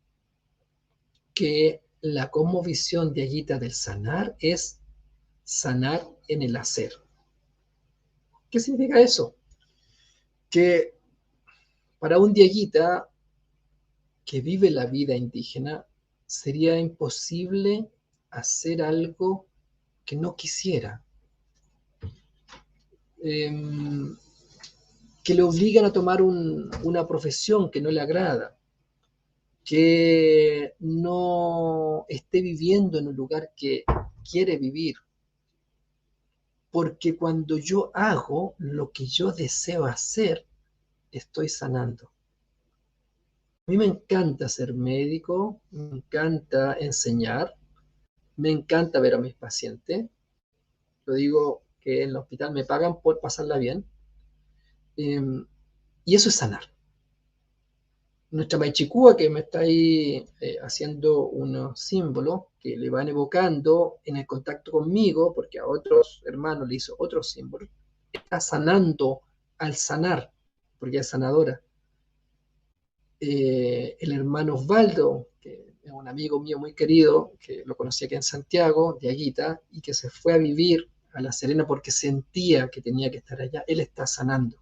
que la cosmovisión de Agita del sanar es sanar en el hacer. ¿Qué significa eso? Que para un diaguita que vive la vida indígena sería imposible hacer algo que no quisiera, eh, que le obligan a tomar una profesión que no le agrada, que no esté viviendo en un lugar que quiere vivir. Porque cuando yo hago lo que yo deseo hacer, estoy sanando. A mí me encanta ser médico, me encanta enseñar, me encanta ver a mis pacientes. Lo digo que en el hospital me pagan por pasarla bien. Eh, y eso es sanar. Nuestra Maichicúa, que me está ahí haciendo unos símbolos que le van evocando en el contacto conmigo, porque a otros hermanos le hizo otros símbolos, está sanando al sanar, porque es sanadora. El hermano Osvaldo, que es un amigo mío muy querido, que lo conocí aquí en Santiago, de Aguita, y que se fue a vivir a La Serena porque sentía que tenía que estar allá, él está sanando.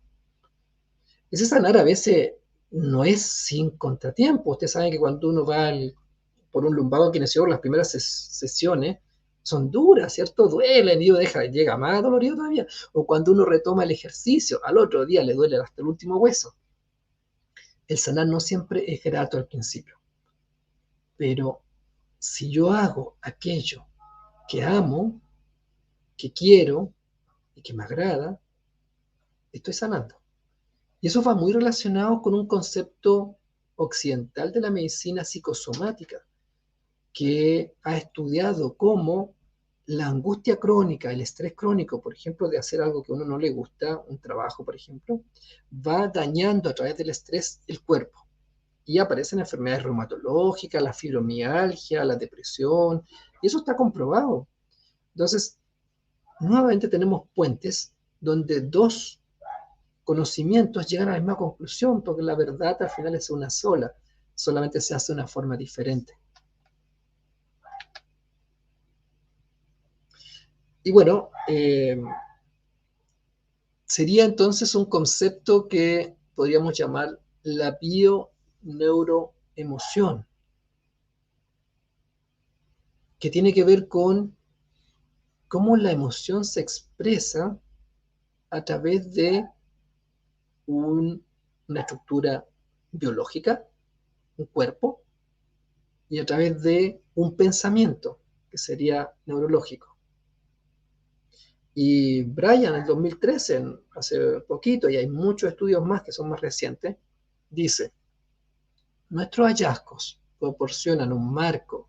Ese sanar a veces no es sin contratiempo. Usted sabe que cuando uno va por un lumbago kinesiólogo, las primeras sesiones son duras, ¿cierto? Duelen y uno llega más dolorido todavía. O cuando uno retoma el ejercicio, al otro día le duele hasta el último hueso. El sanar no siempre es grato al principio. Pero si yo hago aquello que amo, que quiero y que me agrada, estoy sanando. Y eso va muy relacionado con un concepto occidental de la medicina psicosomática, que ha estudiado cómo la angustia crónica, el estrés crónico, por ejemplo, de hacer algo que a uno no le gusta, un trabajo, por ejemplo, va dañando a través del estrés el cuerpo. Y aparecen enfermedades reumatológicas, la fibromialgia, la depresión, y eso está comprobado. Entonces, nuevamente tenemos puentes donde dos conocimientos llegan a la misma conclusión, porque la verdad al final es una sola, solamente se hace de una forma diferente. Y bueno, sería entonces un concepto que podríamos llamar la bio-neuroemoción, que tiene que ver con cómo la emoción se expresa a través de una estructura biológica, un cuerpo, y a través de un pensamiento, que sería neurológico. Y Brian, en el 2013, hace poquito, y hay muchos estudios más que son más recientes, dice, nuestros hallazgos proporcionan un marco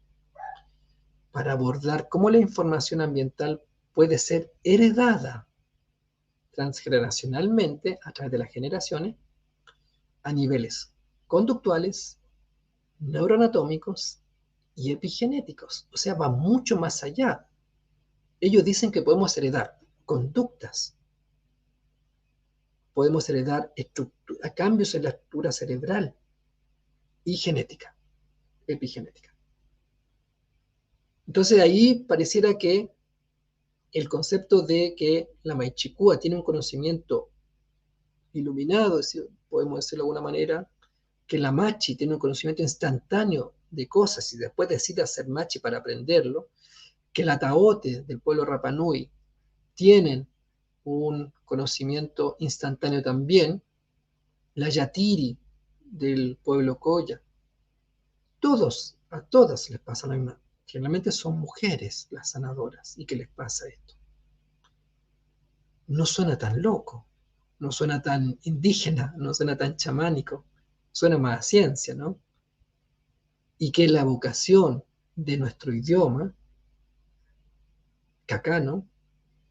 para abordar cómo la información ambiental puede ser heredada transgeneracionalmente a través de las generaciones a niveles conductuales, neuroanatómicos y epigenéticos. O sea, va mucho más allá. Ellos dicen que podemos heredar conductas, podemos heredar cambios en la estructura cerebral y genética, epigenética. Entonces ahí pareciera que el concepto de que la Maichicúa tiene un conocimiento iluminado, podemos decirlo de alguna manera, que la Machi tiene un conocimiento instantáneo de cosas y después decide hacer Machi para aprenderlo, que la Taote del pueblo Rapanui tienen un conocimiento instantáneo también, la Yatiri del pueblo Coya, a todas les pasa lo mismo. Generalmente son mujeres las sanadoras y que les pasa esto. No suena tan loco, no suena tan indígena, no suena tan chamánico, suena más a ciencia, ¿no? Y que la vocación de nuestro idioma, cacano,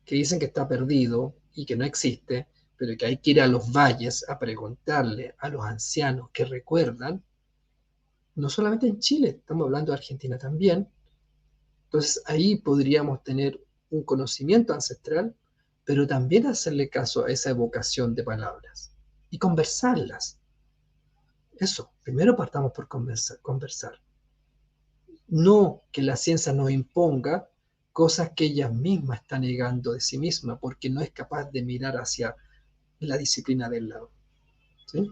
que dicen que está perdido y que no existe, pero que hay que ir a los valles a preguntarle a los ancianos que recuerdan, no solamente en Chile, estamos hablando de Argentina también. Entonces ahí podríamos tener un conocimiento ancestral, pero también hacerle caso a esa evocación de palabras y conversarlas. Eso, primero partamos por conversar. No que la ciencia nos imponga cosas que ella misma está negando de sí misma, porque no es capaz de mirar hacia la disciplina del lado. ¿Sí?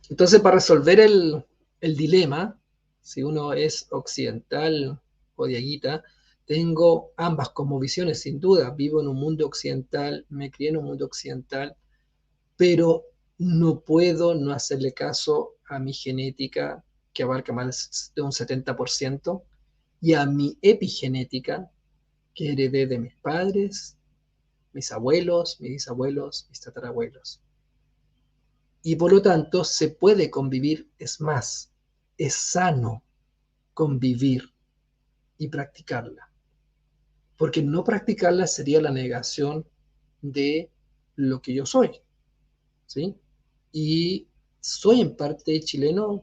Entonces, para resolver el dilema, si uno es occidental o diaguita, tengo ambas como visiones, sin duda. Vivo en un mundo occidental, me crié en un mundo occidental, pero no puedo no hacerle caso a mi genética, que abarca más de un 70%, y a mi epigenética, que heredé de mis padres, mis abuelos, mis bisabuelos, mis tatarabuelos. Y por lo tanto se puede convivir, es más, es sano convivir y practicarla, porque no practicarla sería la negación de lo que yo soy, ¿sí? Y soy en parte chileno,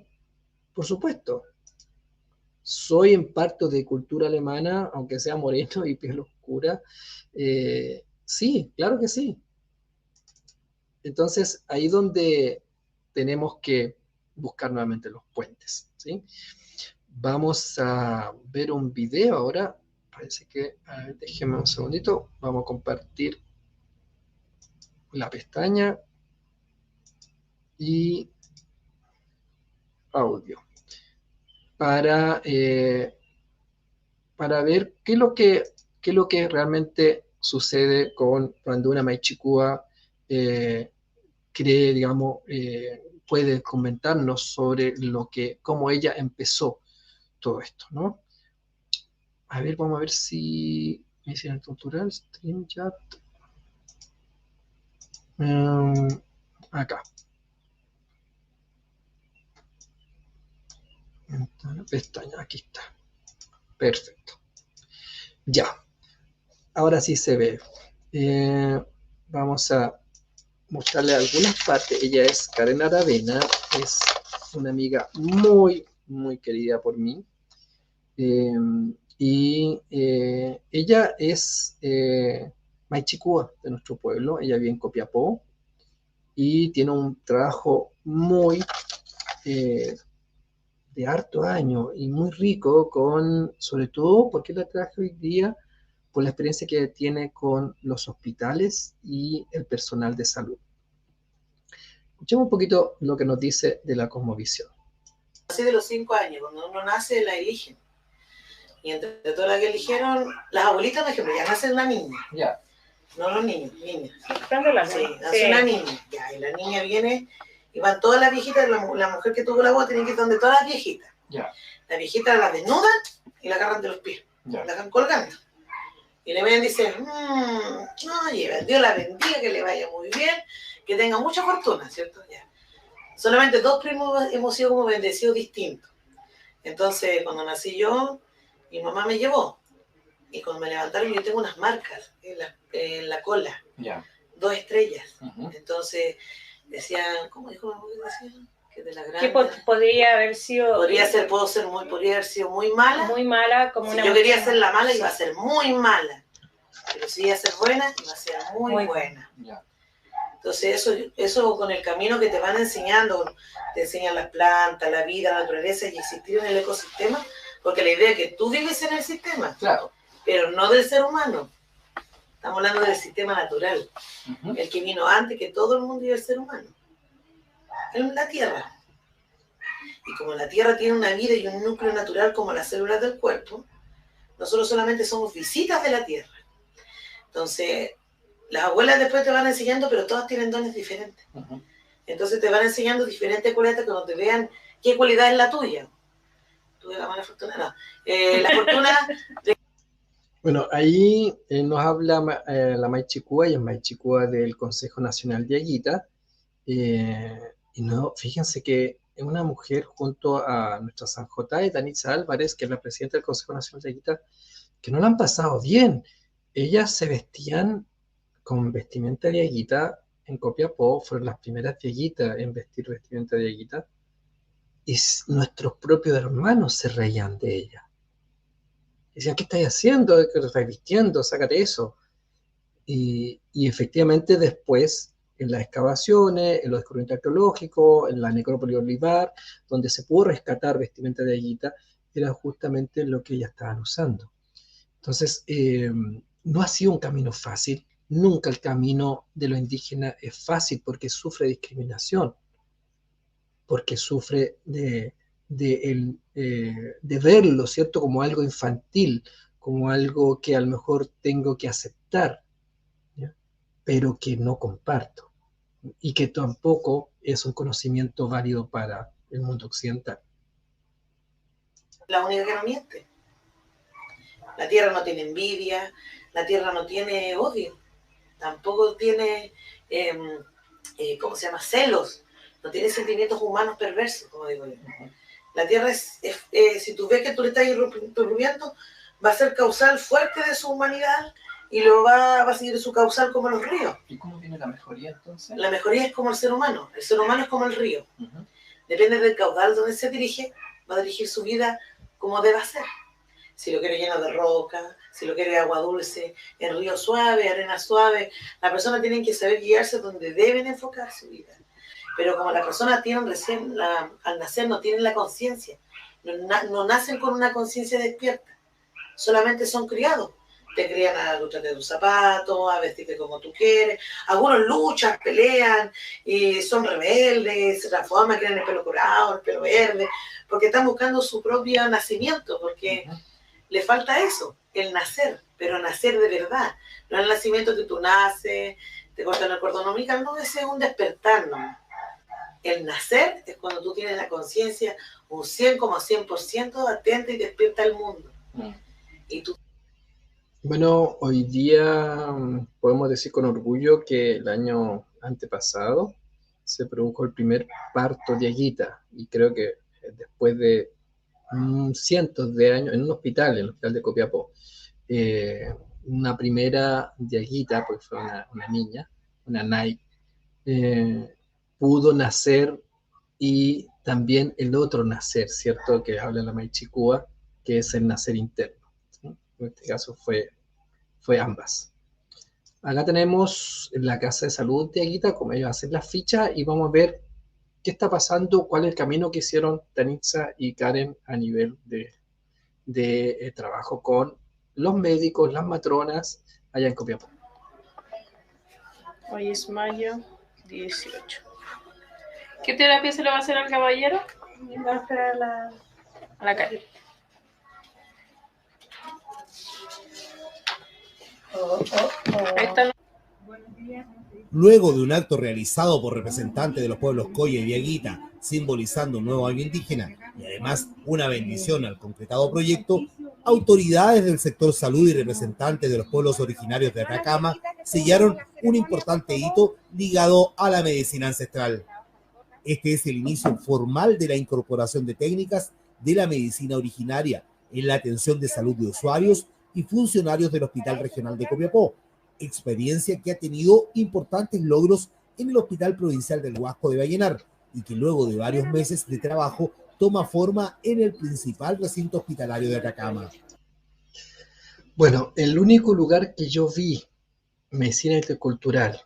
por supuesto. Soy en parte de cultura alemana, aunque sea moreno y piel oscura. Sí, claro que sí. Entonces, ahí donde tenemos que buscar nuevamente los puentes, ¿sí? Vamos a ver un video ahora. Parece que, a ver, déjeme un segundito. Vamos a compartir la pestaña y audio para, para ver qué es lo que realmente sucede con cuando una Maichikua cree, digamos, puede comentarnos sobre cómo ella empezó todo esto, ¿no? A ver, vamos a ver si me hicieron el tutorial, StreamYard. Um, acá. Ventana, pestaña, aquí está. Perfecto. Ya. Ahora sí se ve. Vamos a mostrarle algunas partes. Ella es Karen Aravena, es una amiga muy, muy querida por mí. Eh, y ella es Maichikua de nuestro pueblo. Ella vive en Copiapó y tiene un trabajo muy de harto año y muy rico sobre todo porque la traje hoy día por la experiencia que tiene con los hospitales y el personal de salud. Escuchemos un poquito lo que nos dice de la cosmovisión. Así de los 5 años, cuando uno nace, la eligen. Y entre todas las que eligieron, las abuelitas, por ejemplo, ya nace una niña. Ya. No los niños, niñas. Sí, nace una niña. Ya, y la niña viene y van todas las viejitas, la mujer que tuvo la voz tiene que ir donde todas las viejitas. Ya. Las viejitas la desnudan y la agarran de los pies. Ya. La dejan colgando. Y le ven y dicen, oye, Dios la bendiga, que le vaya muy bien, que tenga mucha fortuna, ¿cierto? Ya. Solamente 2 primos hemos sido como bendecidos distintos. Entonces, cuando nací yo, mi mamá me llevó. Y cuando me levantaron, yo tengo unas marcas en la cola. Yeah. 2 estrellas. Uh-huh. Entonces, decían, ¿cómo dijo la mujer? Decían que de la grande. ¿Qué podría haber sido? Podría haber sido muy mala. Muy mala, como si una yo quería ser la mala, iba a ser muy mala. Pero si iba a ser buena, iba a ser muy buena. Yeah. Entonces, eso con el camino que te van enseñando, te enseñan las plantas, la vida, la naturaleza y existir en el ecosistema, porque la idea es que tú vives en el sistema, claro, pero no del ser humano. Estamos hablando del sistema natural, uh-huh, el que vino antes que todo el mundo y el ser humano. En la Tierra. Y como la Tierra tiene una vida y un núcleo natural como las células del cuerpo, nosotros solamente somos visitas de la Tierra. Entonces, las abuelas después te van enseñando, pero todas tienen dones diferentes. Uh-huh. Entonces te van enseñando diferentes cualidades que no te vean qué cualidad es la tuya. Tuve la mala fortuna, no. La fortuna... Bueno, ahí nos habla la Maichikua, ella es Maichikua del Consejo Nacional de Aguita. Y no, fíjense que es una mujer junto a nuestra San J. Danitza Álvarez, que es la presidenta del Consejo Nacional de Aguita, que no la han pasado bien. Ellas se vestían con vestimenta de aguita en Copiapó, fueron las primeras vieguitas en vestir vestimenta de aguita, y nuestros propios hermanos se reían de ella. Decían, ¿qué estáis haciendo? ¿Qué te estáis vistiendo? Sácate eso. Y efectivamente después en las excavaciones, en los descubrimientos arqueológicos, en la necrópolis Olivar, donde se pudo rescatar vestimenta de Aguita, era justamente lo que ellas estaban usando. Entonces, no ha sido un camino fácil. Nunca el camino de los indígenas es fácil porque sufre discriminación, porque sufre de verlo, ¿cierto?, como algo infantil, como algo que a lo mejor tengo que aceptar, ¿ya?, pero que no comparto y que tampoco es un conocimiento válido para el mundo occidental. La única que no miente. La tierra no tiene envidia, la tierra no tiene odio, tampoco tiene, ¿cómo se llama?, celos, no tiene sentimientos humanos perversos, como digo yo. La tierra si tú ves que tú le estás irrumpiendo, va a ser causal fuerte de su humanidad y lo va a seguir su causal como los ríos. ¿Y cómo viene la mejoría entonces? La mejoría es como el ser humano es como el río. Depende del caudal donde se dirige, va a dirigir su vida como deba ser. Si lo quiere lleno de roca, si lo quiere agua dulce, en río suave, arena suave, las personas tienen que saber guiarse donde deben enfocar su vida. Pero como las personas tienen al nacer no tienen la conciencia, no nacen con una conciencia despierta, solamente son criados. Te crían a lucharte tus zapatos, a vestirte como tú quieres. Algunos luchan, pelean, y son rebeldes, se transforman, quieren el pelo curado, el pelo verde, porque están buscando su propio nacimiento, porque le falta eso, el nacer, pero nacer de verdad. No el nacimiento que tú naces, te cortan el cordón umbilical, no, ese es un despertar, ¿no? El nacer es cuando tú tienes la conciencia un 100,100% atenta y despierta al mundo. Y tú... Bueno, hoy día podemos decir con orgullo que el año antepasado se produjo el primer parto de Aguita, y creo que después de cientos de años, en un hospital, en el hospital de Copiapó, una primera de Aguita, porque fue una niña, una Nai, pudo nacer, y también el otro nacer, ¿cierto?, que habla la Maichicúa, que es el nacer interno, ¿sí? En este caso fue ambas. Acá tenemos la casa de salud de Aguita, como ellos hacen las fichas, y vamos a ver qué está pasando, cuál es el camino que hicieron Danitza y Karen a nivel de trabajo con los médicos, las matronas, allá en Copiapó. Hoy es mayo 18. ¿Qué terapia se le va a hacer al caballero? Va a esperar a la calle. Ahí está. Luego de un acto realizado por representantes de los pueblos Coya y Diaguita, simbolizando un nuevo año indígena y además una bendición al concretado proyecto, autoridades del sector salud y representantes de los pueblos originarios de Atacama sellaron un importante hito ligado a la medicina ancestral. Este es el inicio formal de la incorporación de técnicas de la medicina originaria en la atención de salud de usuarios y funcionarios del Hospital Regional de Copiapó, experiencia que ha tenido importantes logros en el Hospital Provincial del Huasco de Vallenar y que luego de varios meses de trabajo toma forma en el principal recinto hospitalario de Atacama. Bueno, el único lugar que yo vi medicina intercultural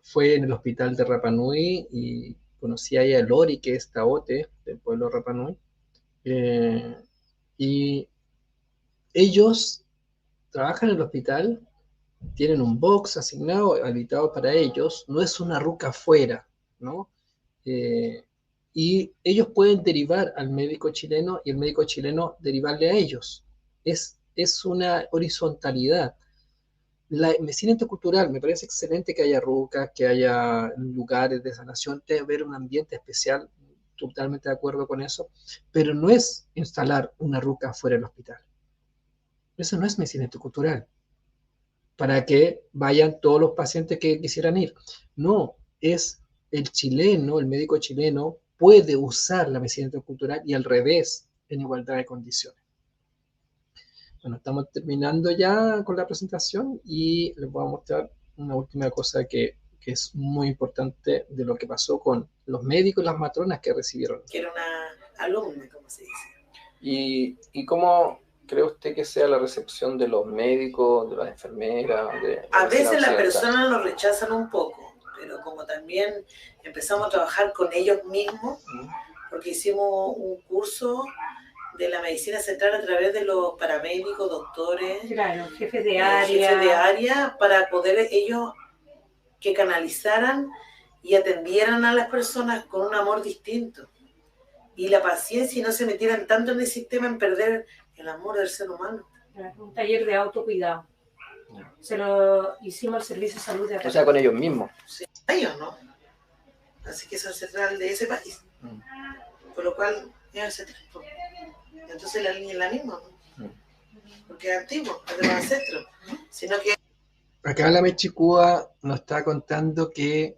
fue en el hospital de Rapa Nui, y conocí ahí a Lori, que es taote del pueblo de Rapa Nui, y ellos trabajan en el hospital, tienen un box asignado, habilitado para ellos, no es una ruca afuera, ¿no? Y ellos pueden derivar al médico chileno y el médico chileno derivarle a ellos. Es una horizontalidad. La medicina intercultural, me parece excelente que haya rucas, que haya lugares de sanación, debe haber un ambiente especial, totalmente de acuerdo con eso, pero no es instalar una ruca fuera del hospital. Eso no es medicina intercultural, para que vayan todos los pacientes que quisieran ir. No, es el chileno, el médico chileno puede usar la medicina intercultural y al revés, en igualdad de condiciones. Bueno, estamos terminando ya con la presentación y les voy a mostrar una última cosa que es muy importante de lo que pasó con los médicos y las matronas que recibieron. Que era una alumna, como se dice. ¿Y cómo cree usted que sea la recepción de los médicos, de las enfermeras? A veces las personas lo rechazan un poco, pero como también empezamos a trabajar con ellos mismos, porque hicimos un curso de la medicina ancestral a través de los paramédicos, doctores, claro, jefes de área, para poder ellos que canalizaran y atendieran a las personas con un amor distinto. Y la paciencia y no se metieran tanto en el sistema en perder el amor del ser humano. Un taller de autocuidado. Se lo hicimos al servicio de salud de acá. O sea, con ellos mismos. Sí, ellos no. Así que es ancestral de ese país. Por lo cual es ancestral. Entonces la línea es la misma, ¿no? Porque es antiguo, es de los ancestros. Sino que acá la Mechicúa nos está contando que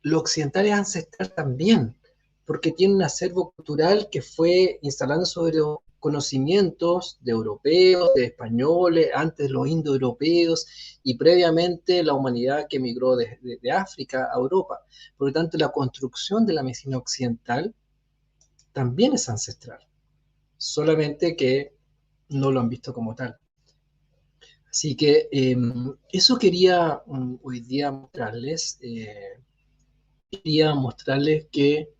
lo occidental es ancestral también, porque tiene un acervo cultural que fue instalando sobre los conocimientos de europeos, de españoles, antes los indoeuropeos y previamente la humanidad que emigró de África a Europa. Por lo tanto, la construcción de la medicina occidental también es ancestral, solamente que no lo han visto como tal. Así que eso quería hoy día mostrarles. Quería mostrarles que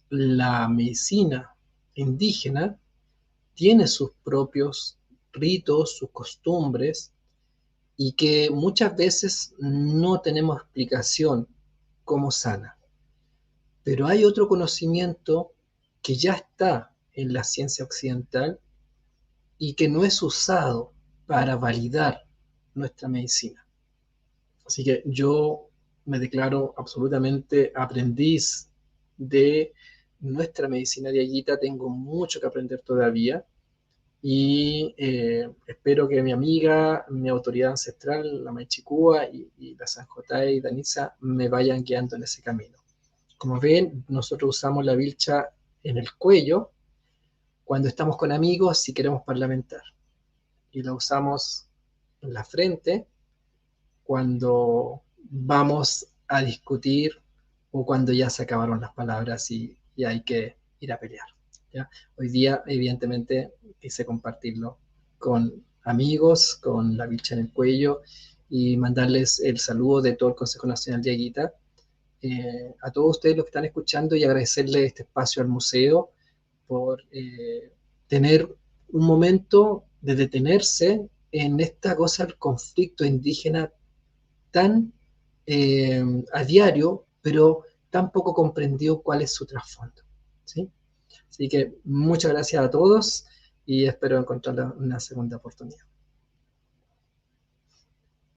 la medicina indígena tiene sus propios ritos, sus costumbres, y que muchas veces no tenemos explicación cómo sana. Pero hay otro conocimiento que ya está en la ciencia occidental y que no es usado para validar nuestra medicina. Así que yo me declaro absolutamente aprendiz de nuestra medicina diaguita, tengo mucho que aprender todavía y espero que mi amiga, mi autoridad ancestral, la Maichicúa y la Sanjotay y Danisa me vayan guiando en ese camino. Como ven, nosotros usamos la vilcha en el cuello cuando estamos con amigos y queremos parlamentar, y la usamos en la frente cuando vamos a discutir o cuando ya se acabaron las palabras y hay que ir a pelear, ¿ya? Hoy día, evidentemente, quise compartirlo con amigos, con la vilcha en el cuello y mandarles el saludo de todo el Consejo Nacional de Diaguita a todos ustedes los que están escuchando y agradecerle este espacio al museo por tener un momento de detenerse en esta cosa del conflicto indígena tan a diario, pero tan poco comprendido cuál es su trasfondo, ¿sí? Así que muchas gracias a todos y espero encontrar una segunda oportunidad.